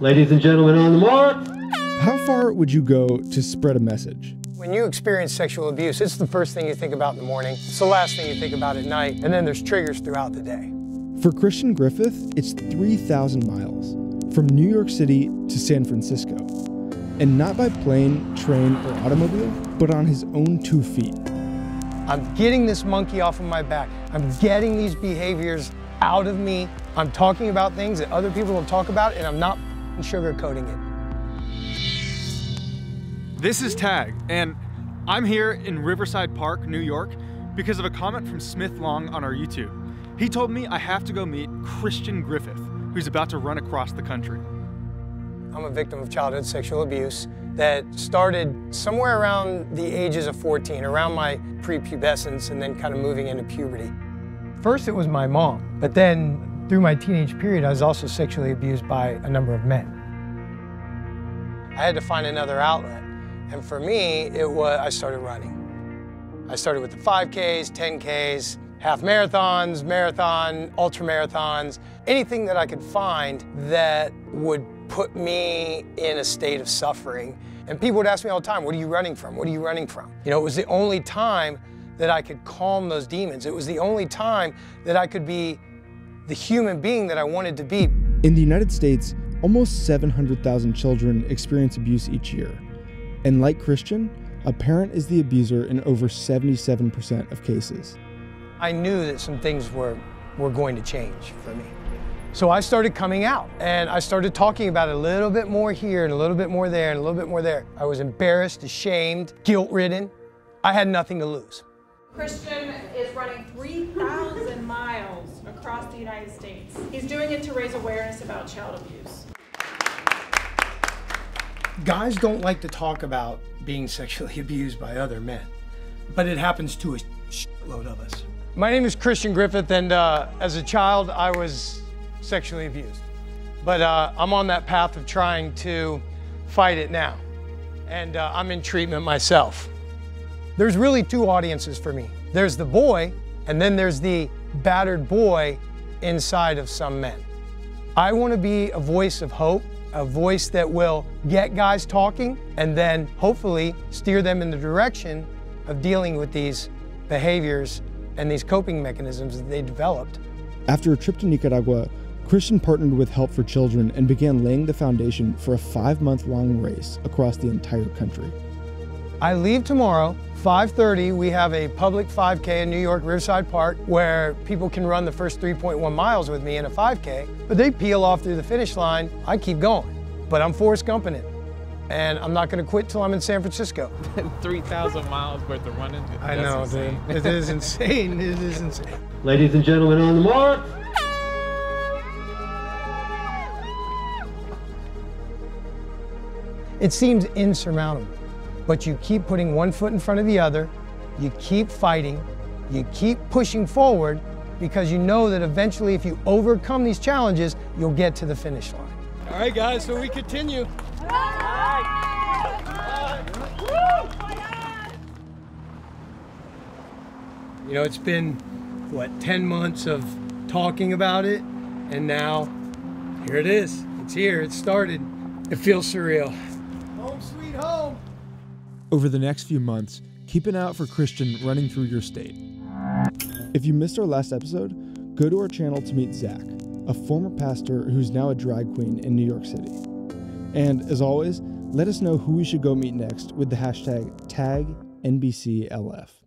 Ladies and gentlemen, on the mark. How far would you go to spread a message? When you experience sexual abuse, it's the first thing you think about in the morning. It's the last thing you think about at night. And then there's triggers throughout the day. For Christian Griffith, it's 3,000 miles from New York City to San Francisco. And not by plane, train, or automobile, but on his own 2 feet. I'm getting this monkey off of my back. I'm getting these behaviors out of me. I'm talking about things that other people don't talk about, and I'm not sugarcoating it. This is Tag, and I'm here in Riverside Park, New York, because of a comment from Smith Long on our YouTube. He told me I have to go meet Christian Griffith, who's about to run across the country. I'm a victim of childhood sexual abuse that started somewhere around the ages of 14, around my prepubescence and then kind of moving into puberty. First it was my mom, but then through my teenage period I was also sexually abused by a number of men. I had to find another outlet, and for me I started running. I started with the 5Ks, 10Ks, half marathons, marathon, ultra marathons, anything that I could find that would put me in a state of suffering. And people would ask me all the time, what are you running from? What are you running from? You know, it was the only time that I could calm those demons. It was the only time that I could be the human being that I wanted to be. In the United States, almost 700,000 children experience abuse each year. And like Christian, a parent is the abuser in over 77% of cases. I knew that some things were going to change for me. So I started coming out, and I started talking about it a little bit more here and a little bit more there and a little bit more there. I was embarrassed, ashamed, guilt-ridden. I had nothing to lose. Christian is running 3,000 miles across the United States. He's doing it to raise awareness about child abuse. Guys don't like to talk about being sexually abused by other men, but it happens to a shitload of us. My name is Christian Griffith, and as a child, I was sexually abused. But I'm on that path of trying to fight it now. And I'm in treatment myself. There's really 2 audiences for me. There's the boy, and then there's the battered boy inside of some men. I want to be a voice of hope, a voice that will get guys talking, and then hopefully steer them in the direction of dealing with these behaviors and these coping mechanisms that they developed. After a trip to Nicaragua, Christian partnered with Help for Children and began laying the foundation for a 5-month-long race across the entire country. I leave tomorrow, 5:30. We have a public 5K in New York, Riverside Park, where people can run the first 3.1 miles with me in a 5K, but they peel off through the finish line. I keep going, but I'm Forrest Gumping it, and I'm not going to quit till I'm in San Francisco. 3,000 miles worth of running. I know, dude. It is insane. It is insane. Ladies and gentlemen, on the mark. It seems insurmountable, but you keep putting one foot in front of the other, you keep fighting, you keep pushing forward, because you know that eventually if you overcome these challenges, you'll get to the finish line. All right, guys, so we continue. You know, it's been, what, 10 months of talking about it, and now here it is. It's here, it started. It feels surreal. Home sweet home. Over the next few months, keep an eye out for Christian running through your state. If you missed our last episode, go to our channel to meet Zach, a former pastor who's now a drag queen in New York City. And as always, let us know who we should go meet next with the hashtag #TagNBCLF.